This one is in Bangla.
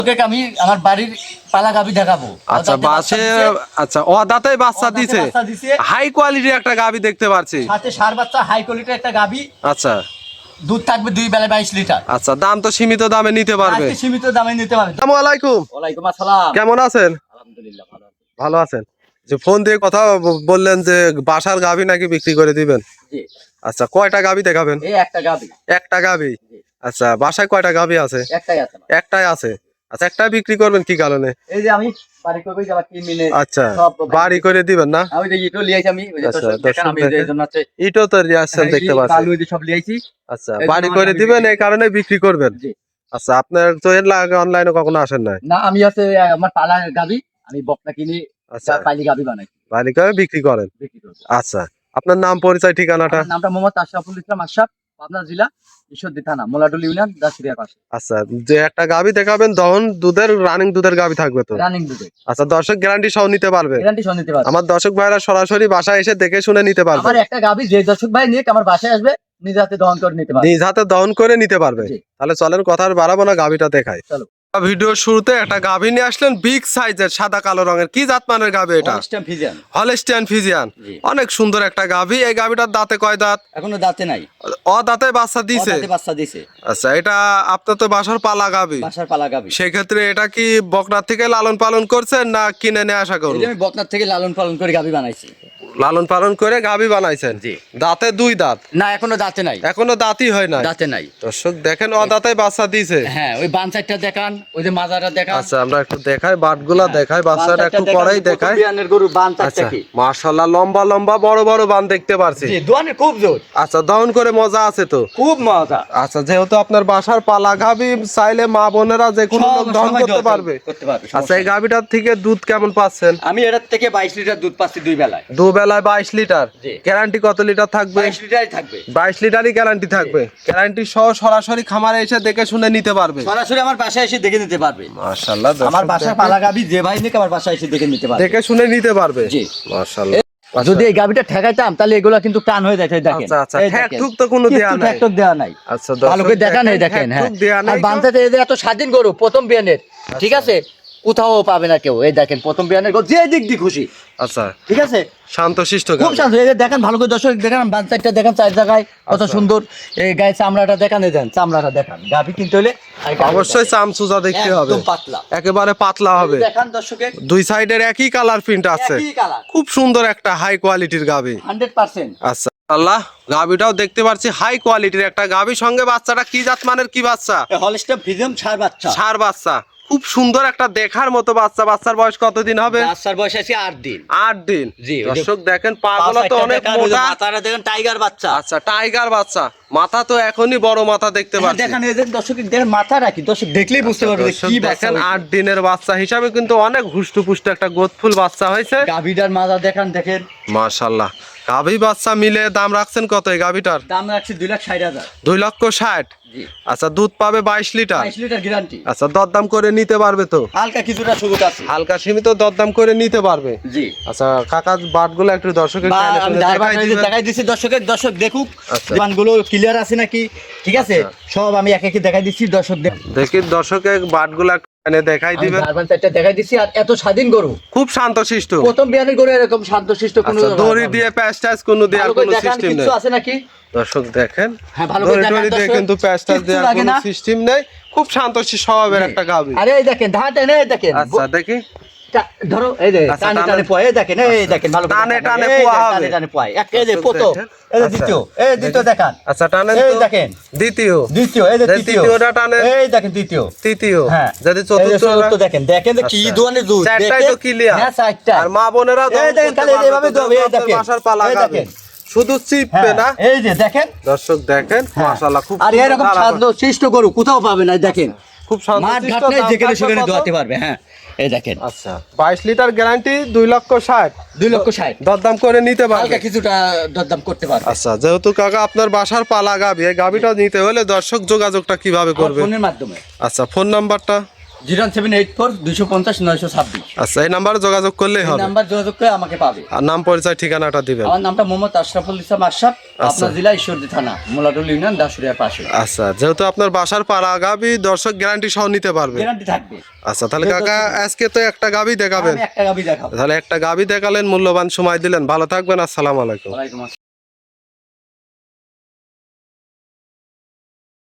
তোকে আমি আমার বাড়ির পালা গাবি দেখাবো। আচ্ছা বাসে আচ্ছা ও দাঁতে বাচ্চা দিছে, হাই কোয়ালিটির একটা গাবি দেখতে পাচ্ছি, সাথে সার বাচ্চা হাই কোয়ালিটির একটা গাবি। আচ্ছা দুধ থাকবে 2 বেলা 22 লিটার। আচ্ছা দাম তো সীমিত দামে নিতে পারবে, সীমিত দামে নিতে পারবে। আসসালামু আলাইকুম। ওয়ালাইকুম আসসালাম। কেমন আছেন? আলহামদুলিল্লাহ ভালো আছি। ভালো আছেন? যে ফোন দিয়ে কথা বললেন যে বাসার গাবি নাকি বিক্রি করে দিবেন। জি। আচ্ছা কয়টা গাবি দেখাবেন? এই একটা গাবি। একটা গাবি। আচ্ছা বাসায় কয়টা গাবি আছে? একটাই আছে। একটাই আছে। আচ্ছা একটা বিক্রি করবেন কি কারণে? এই যে আমি বাড়ি করবে যাবা 3 মিলে। আচ্ছা বাড়ি করে দিবেন না? আমি এই ইটো লিয়েছি আমি, ওই যে দেখেন আমি এই জন্য আছে ইটো তো আসছেন দেখতে পাচ্ছি। বালু এই সব লিয়েছি। আচ্ছা বাড়ি করে দিবেন এই কারণে বিক্রি করবেন। জি। আচ্ছা আপনার তো এর লাগে অনলাইনে কখনো আসেন নাই? না আমি আছে আমার পালা গাবি, আমি বকনা কিনি। আচ্ছা পাইলি গাবি বানাই, বাড়ি করে বিক্রি করেন। আচ্ছা আপনার নাম পরিচয় ঠিকানাটা? নামটা মোহাম্মদ আশরাফুল ইসলাম আশরাফ, পাবনা জেলা ঈশ্বরদী থানা মোলাডুল ইউনিয়ন দাসুরিয়া পাশে। আচ্ছা যে একটা গাবি দেখাবেন দহন দুধের রানিং দুধের গাবি থাকবে তো? রানিং দুধে। আচ্ছা দর্শক গ্যারান্টি সহ নিতে পারবে? গ্যারান্টি সহ নিতে পারবে। আমার দর্শক ভাইরা সরাসরি বাসায় এসে দেখে শুনে নিতে পারবে। আমার একটা গাবি যে দর্শক ভাই নিয়ে আমার বাসায় আসবে নিজ হাতে দহন করে নিতে পারবে। নিজ হাতে দহন করে নিতে পারবে। তাহলে চলেন কথা আর বাড়াবো না, গাবিটা দেখাই। চলো। ভিডিওর শুরুতে একটা গাভী নিয়ে আসলেন বিগ সাইজের সাদা কালো রঙের, কি জাতমানের গাভী এটা? Holstein Friesian. হলস্টাইন ফ্রিজিয়ান, অনেক সুন্দর একটা গাভী। এই গাভীটার দাঁতে কয় দাঁত? এখনো দাঁতে নাই। ও দাঁতে বাচ্চা দিছে? দাঁতে বাচ্চা দিছে। আচ্ছা এটা আপনার তো বাসার পালা গাভী। বাসার পালা গাভী। সেই ক্ষেত্রে এটা কি বকনার থেকে লালন পালন করছেন না কিনে নিয়ে আসা করুন? আমি বকনার থেকে লালন পালন করে গাভী বানাইছি। লালন পালন করে গাভী বানাইছেন? জি। দাঁতে 2 দাঁত? না এখনো দাঁতে নাই। এখনো দাঁতই হয় না? দাঁতে নাই। দর্শক দেখেন ও দাঁতে বাচ্চা দিছে। হ্যাঁ ওই বান সাইডটা দেখান, ওই যে মাজারটা দেখান। আচ্ছা আমরা একটু দেখাই, বাটগুলা দেখাই, বাচ্চাটা একটু পরেই দেখাই। বিয়ানের গরু বান চারটা কি মাশাআল্লাহ লম্বা লম্বা বড় বড় বান দেখতে পারছি। জি দোয়ানে খুব জোর। আচ্ছা দহন করে মজা আছে তো? খুব মজা। আচ্ছা যেহেতু আপনার বাসার পালা গাভী, চাইলে মা বোনেরা যে কোনো লোক দহন করতে পারবে। আচ্ছা এই গাভীটার থেকে দুধ কেমন পাচ্ছেন? আমি এটার থেকে 22 লিটার দুধ পাচ্ছি 2 বেলায়। 2 বেলায় 22 লিটার। গ্যারান্টি কত লিটার থাকবে? 22 লিটারই থাকবে। 22 লিটারই গ্যারান্টি থাকবে। গ্যারান্টি সহ সরাসরি খামারে এসে দেখে শুনে নিতে পারবে। সরাসরি আমার বাসায় এসে দেখে নিতে পারবে। মাশাআল্লাহ আমার বাসার পালা গাভী যে ভাই নিয়ে আমার বাসায় এসে দেখে নিতে পারবে। দেখে শুনে নিতে পারবে। জি মাশাআল্লাহ। যদি এই গাভীটা ঠেকাইতাম তাহলে এগুলা কিন্তু টান হয়ে যাইতো। দেখেন আচ্ছা আচ্ছা ঠ্যাক ঠুক তো কোনো দেয়া নাই। ঠ্যাক দেয়া নাই। আচ্ছা ভালো করে দেখান এই দেখেন। হ্যাঁ আর বানতে এদের এত স্বাধীন গরু প্রথম বিয়ানের, ঠিক আছে কোথাও পাবে না কেউ। এই দেখেন প্রথম বিয়ানের গরু যে দিক দিয়ে খুশি। আচ্ছা ঠিক আছে শান্তশিষ্ট খুব শান্ত। এই দেখেন ভালো করে দর্শক দেখান বান সাইডটা দেখান, 4 জায়গায় কত সুন্দর। এই গায়ে চামড়াটা দেখান, এই দেন চামড়াটা দেখান। গাভী কিনতে হলে অবশ্যই চামচুজা দেখতে হবে, একদম পাতলা, একেবারে পাতলা হবে। দেখান দর্শকে 2 সাইডের একই কালার প্রিন্ট আছে, একই কালার, খুব সুন্দর একটা হাই কোয়ালিটির গাভী 100%। আচ্ছা আল্লাহ গাভীটাও দেখতে পাচ্ছি হাই কোয়ালিটির একটা গাভী। সঙ্গে বাচ্চাটা কি জাত মানের কি বাচ্চা? হলস্টাইন ফ্রিজিয়ান ষাঁড় বাচ্চা। ষাঁড় বাচ্চা, খুব সুন্দর একটা দেখার মতো বাচ্চা। বাচ্চার বয়স কতদিন হবে? বাচ্চার বয়স আছে 8 দিন। 8 দিন। জি দর্শক দেখেন পাগুলো তো অনেক মোটা। মাথাটা দেখেন টাইগার বাচ্চা। আচ্ছা টাইগার বাচ্চা, মাথা তো এখনই বড় মাথা দেখতে পাচ্ছি। দেখেন এই যে দর্শক দেখেন মাথা রাখি, দর্শক দেখলেই বুঝতে পারবে কি বাচ্চা। দেখেন 8 দিনের বাচ্চা হিসাবে কিন্তু অনেক হুষ্টপুষ্ট একটা গোদফুল বাচ্চা হয়েছে। গাভীটার মাজা দেখেন দেখেন মাশাআল্লাহ। গাভী বাচ্চা মিলে দাম রাখছেন কত এই গাভীটার? দাম রাখছি 2,60,000। 2,60,000। জি আচ্ছা দুধ পাবে 22 লিটার? 22 litre guarantee. আচ্ছা দরদাম করে নিতে পারবে তো? হালকা কিছুটা সুযোগ আছে, হালকা সীমিত দরদাম করে নিতে পারবে। জি আচ্ছা কাকা বাটগুলো একটু দর্শকের আমি দেখাই দিচ্ছি দর্শকের, দর্শক দেখুক বানগুলো ক্লিয়ার আছে নাকি। ঠিক আছে সব আমি এক এক দেখাই দিচ্ছি দর্শক দেখি। দর্শকের বাটগুলো দেখাই দিবেন। দেখাই দিচ্ছি। আর এত স্বাধীন গরু, খুব শান্তশিষ্ট প্রথম বিয়ানের গরু এরকম শান্তশিষ্ট কোনো দড়ি দিয়ে প্যাচ ট্যাচ কোনো দেওয়ার কোনো সিস্টেম নেই। কিছু আছে নাকি দর্শক দেখেন হ্যাঁ ভালো করে দেখেন দর্শক, কিন্তু প্যাচ ট্যাচ দেওয়ার কোনো সিস্টেম নেই। খুব শান্তশিষ্ট স্বভাবের একটা গাভী। আরে এই দেখেন ধাত এনে দেখেন। আচ্ছা দেখি ধরো এই যে টানে টানে পোয়া, এই দেখেন এই দেখেন ভালো করে টানে টানে পোয়া হবে, টানে টানে পোয়া। এই যে প্রথম, এই যে দ্বিতীয়, এই দ্বিতীয় দেখান। আচ্ছা টানেন এই তো দেখেন দ্বিতীয়, দ্বিতীয় এই যে তৃতীয়, তৃতীয়টা টানেন। এই দেখেন তৃতীয়, তৃতীয় হ্যাঁ যদি চতুর্থ দেখেন। দেখেন যে কি দুয়ানে দুধ, চারটাই তো ক্লিয়ার। হ্যাঁ চারটা। আর মা বোনেরা এই দেখেন খালি এইভাবে দবে, এই দেখেন বাসার পালা গাভী শুধু চিপবে না। এই যে দেখেন দর্শক দেখেন মাশাআল্লাহ খুব আর এরকম শান্তশিষ্ট গরু কোথাও পাবে না। দেখেন খুব মাঠ ঘাট নেই, যেখানে সেখানে দোয়াতে পারবে। হ্যাঁ এই দেখেন। আচ্ছা 22 লিটার গ্যারান্টি 2,60,000। 2,60,000 দরদাম করে নিতে পারবে, হালকা কিছুটা দরদাম করতে পারবে। আচ্ছা যেহেতু কাকা আপনার বাসার পালা গাভী, এই গাভীটা নিতে হলে দর্শক যোগাযোগটা কিভাবে করবে? ফোনের মাধ্যমে। আচ্ছা ফোন নাম্বারটা? 0784250 আচ্ছা, এই নাম্বারে যোগাযোগ করলেই হবে। নাম্বার যোগাযোগ করে আমাকে পাবে। আর নাম পরিচয় ঠিকানাটা দিবেন। আমার নামটা মোহাম্মদ আশরাফুল ইসলাম আশরাফ, আপনার জেলা ঈশ্বরদী থানা, মোলাডুল ইউনিয়ন, দাসুরিয়ার পাশে। আচ্ছা, যেহেতু আপনার বাসার পালা গাবি, দর্শক গ্যারান্টি সহ নিতে পারবে। গ্যারান্টি থাকবে। আচ্ছা, তাহলে কাকা আজকে তো একটা গাবি দেখাবেন, আমি একটা গাবি দেখাবো। তাহলে একটা গাবি দেখালেন, মূল্যবান সময় দিলেন, ভালো থাকবেন, আসসালামু আলাইকুম। ওয়ালাইকুম আসসালাম।